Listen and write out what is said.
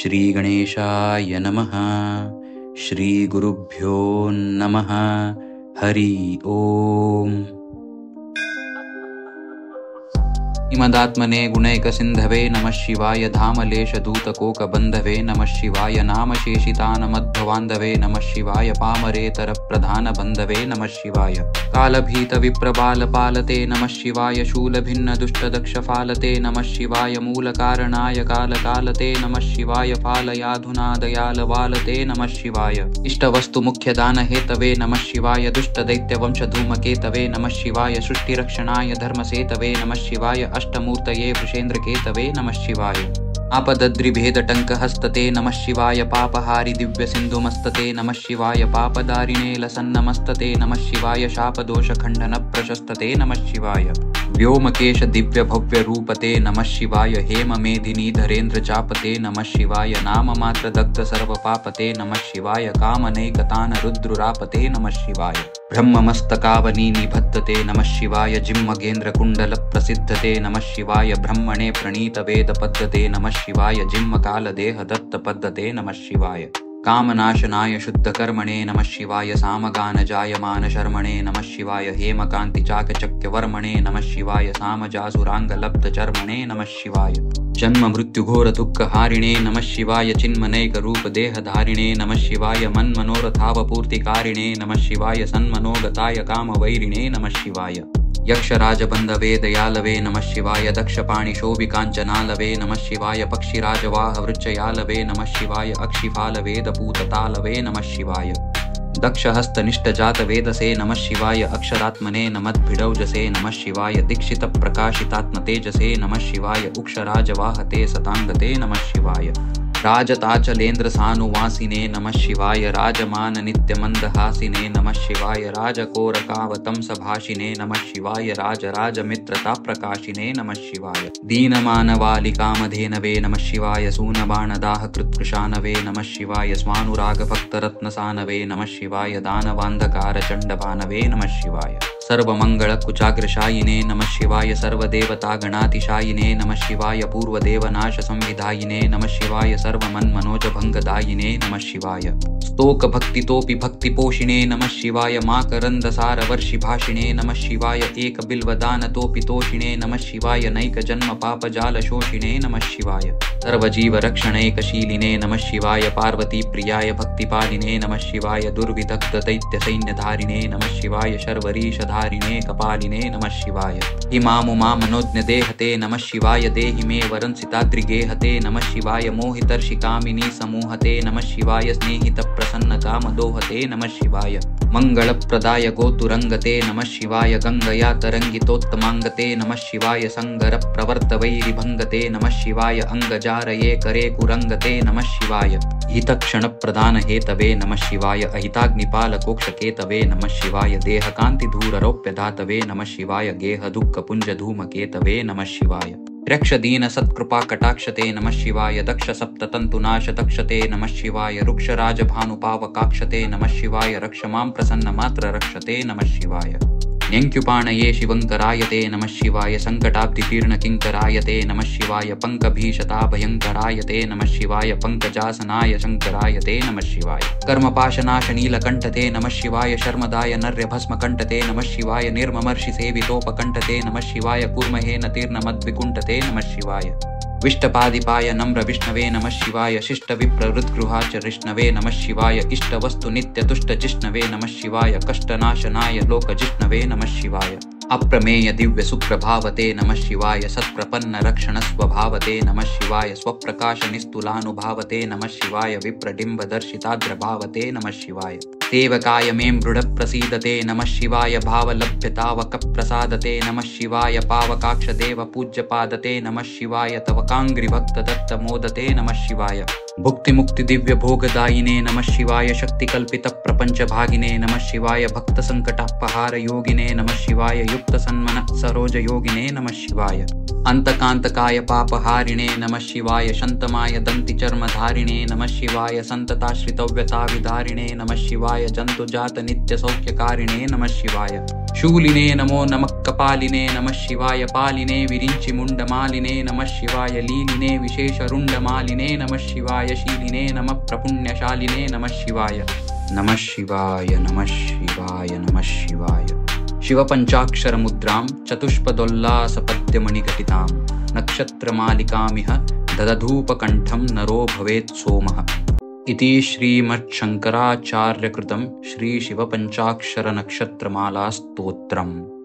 श्रीगणेशाय नमः। श्रीगुरुभ्यो नमः। हरि ओम्। श्रीमदात्मने गुणैकसिन्धवे नमः शिवाय। धामलेशदूतकोकबन्धवे नमः शिवाय। नामशेषितानमध्वबान्धवे नमः शिवाय। पामरेतरप्रधानबन्धवे नमः शिवाय। कालभीतविप्रबालपालते नमः शिवाय। शूलभिन्नदुष्टदक्षफालते नमः शिवाय। मूलकारणाय कालकालते नमः शिवाय। पालयाधुना दयालवालते नमः शिवाय। इष्टवस्तुमुख्यदानहेतवे नमः शिवाय। दुष्टदैत्यवंशधूमकेतवे नमः शिवाय। सृष्टिरक्षणाय धर्मसेतवे नमः शिवाय। अष्टमूर्तये वृषेन्द्रकेतवे नमः शिवाय। आपदद्रिभेदटङ्कहस्तते नमः शिवाय। पापहारि दिव्यसिन्धुमस्तते नमः शिवाय। पापदारिणे लसन्नमस्तते नमः शिवाय। शापदोषखण्डनप्रशस्तते नमः शिवाय। व्योमकेश दिव्यभव्यरूपते नमः शिवाय। हेममेधिनीधरेन्द्रचापते नमः शिवाय। नाममात्रदग्ध सर्वपापते नमः शिवाय। कामनैकतानरुद्रुरापते नमः शिवाय। ब्रह्ममस्तकावनी निबद्धते नमः शिवाय। जिह्मगेन्द्रकुण्डलप्रसिद्धते नमः शिवाय। ब्रह्मणे प्रणीतवेदपद्धते नमः शिवाय। जिह्मकालदेहदत्तपद्धते नमः शिवाय। कामनाशनाय शुद्धकर्मणे नमः शिवाय। सामगानजायमानशर्मणे नमः शिवाय। हेमकान्तिचाकचक्यवर्मणे नमः शिवाय। सामजासुराङ्गलब्धचर्मणे नमः शिवाय। जन्ममृत्युघोरदुःखहारिणे नमः शिवाय। चिन्मनैकरूपदेहधारिणे नमः शिवाय। मन्मनोरथावपूर्तिकारिणे नमः शिवाय। सन्मनोगताय कामवैरिणे नमः शिवाय। यक्षराजबन्धवे दयालवे नमः शिवाय। दक्षपाणिशोभिकाञ्चनालवे नमः शिवाय। पक्षिराजवाहवृक्षयालवे नमः शिवाय। अक्षिफालवेदपूततालवे नमः शिवाय। दक्षहस्तनिष्ठजातवेदसे नमः शिवाय। अक्षरात्मने नमद्भिडौजसे नमः शिवाय। दीक्षितप्रकाशितात्मतेजसे नमः शिवाय। उक्षराजवाहते सताङ्गते नमः शिवाय। राजताचलेन्द्रसानुवासिने नमः शिवाय। राजमाननित्यमन्दहासिने नमः शिवाय। राजकोरकावतंसभाषिने नमः शिवाय। राजराजमित्रताप्रकाशिने नमः शिवाय। दीनमानवालिकामधेनवे नमः शिवाय। सूनबाणदाहकृत्कृशानवे नमः शिवाय। स्वानुरागभक्तरत्नसानवे नमः शिवाय। दानवान्धकारचण्डभानवे नमः शिवाय। सर्वमङ्गलकुचाग्रशायिने नमः शिवाय। सर्वदेवतागणातिशायिने नमः शिवाय। पूर्वदेवनाशसंविधायिने नमः शिवाय। सर्वमन्मनोजभङ्गदायिने नमः शिवाय। स्तोकभक्तितोऽपि भक्तिपोषिणे नमः शिवाय। माकरन्दसारवर्षिभाषिणे नमः शिवाय। एकबिल्वदानतोऽपितोषिणे नमः शिवाय। नैकजन्मपापजालशोषिणे नमः शिवाय। सर्वजीवरक्षणैकशीलिने नमः शिवाय। पार्वतीप्रियाय भक्तिपालिने नमः शिवाय। दुर्विदग्धदैत्यसैन्यधारिणे नमः शिवाय। शर्वरीशधारिणे कपालिने नमः शिवाय। इमामुमा मनोज्ञदेहते नमः शिवाय। देहि मे वरंसिताद्रिगेहते नमः शिवाय। मोहितर्षिकामिनी समूहते नमः शिवाय। स्नेहितप्रसन्नकामदोहते नमः शिवाय। मङ्गलप्रदाय गोतुरङ्गते नमः शिवाय। गङ्गया तरङ्गितोत्तमाङ्गते नमः शिवाय। सङ्गरप्रवर्तवैरिभङ्गते नमः शिवाय। अङ्गजारये करे कुरङ्गते नमः शिवाय। हितक्षणप्रदानहेतवे नमः शिवाय। अहिताग्निपालकोक्षकेतवे नमः शिवाय। देहकान्तिधूररौप्यधातवे नमः शिवाय। गेहदुःखपुञ्जधूमकेतवे नमः शिवाय। रक्षदीनसत्कृपाकटाक्षते नमः शिवाय। दक्षसप्ततन्तुनाशतक्षते नमः शिवाय। रुक्षराजभानुपावकाक्षते नमः शिवाय। रक्ष मां प्रसन्नमात्र रक्षते नमः शिवाय। न्यङ्क्युपाणये शिवङ्करायते नमः शिवाय। सङ्कटाब्धितीर्णकिङ्करायते नमः शिवाय। पङ्कभीषताभयङ्करायते नमः शिवाय। पङ्कजासनाय शङ्करायते नमः शिवाय। कर्मपाशनाशनीलकण्ठते नमः शिवाय। शर्मदाय नर्यभस्मकण्ठते नमः शिवाय। निर्ममर्षिसेवितोपकण्ठते नमः शिवाय। कूर्महेन तीर्णमद्विकुण्ठते नमः शिवाय। विष्टपादिपाय नम्र विष्णवे नमः शिवाय। शिष्टविप्रहृद्गृहाचरिष्णवे नमः शिवाय। इष्टवस्तुनित्यतुष्टजिष्णवे नमः शिवाय। कष्टनाशनाय लोकजिष्णवे नमः शिवाय। अप्रमेय दिव्य सुप्रभावते नमः शिवाय। सत्प्रपन्न रक्षण स्वभावते नमः शिवाय। स्वप्रकाश निस्तुलानुभावते नमः शिवाय। विप्रडिम्बदर्शिताद्रभावते नमः शिवाय। सेवकाय मे मृड प्रसीदते नमः शिवाय। भावलभ्यतावकप्रसादते नमः शिवाय। पावकाक्ष देव पूज्यपादते नमः शिवाय। तव काङ्ग्रिभक्तदत्तमोदते नमः शिवाय। भुक्तिमुक्ति दिव्य भोगदायिने नमः शिवाय। शक्तिकल्पित प्रपंच भागिने नमः शिवाय। भक्त संकटापहार योगिने नमः शिवाय। युक्त सन्मन सरोज योगिने नमः शिवाय। अंतकांतकाय पापहारिणे नमः शिवाय। शंतमाय दंति चर्मधारिणे नमः शिवाय। संतताश्रितव्यता विधारिणे नमः शिवाय। जंतुजात नित्य सौख्यकारिणे नमः शिवाय। शूलिने नमो नमः कपालिने नमः शिवाय पालिने विरिञ्चि मुण्डमालिने नमः शिवाय लीलिने विशेषरुण्डमालिने नमः शिवाय शीलिने नमः प्रपुण्यशालिने नमः शिवाय नमः शिवाय नमः शिवाय नमः शिवाय। शिवपञ्चाक्षरमुद्रां चतुष्पदोल्लासपद्यमणिघटितां नक्षत्रमालिकामिह ददधूपकण्ठं नरो भवेत् सोमः इति श्रीमच्छङ्कराचार्यकृतं श्रीशिवपञ्चाक्षरनक्षत्रमालास्तोत्रम्।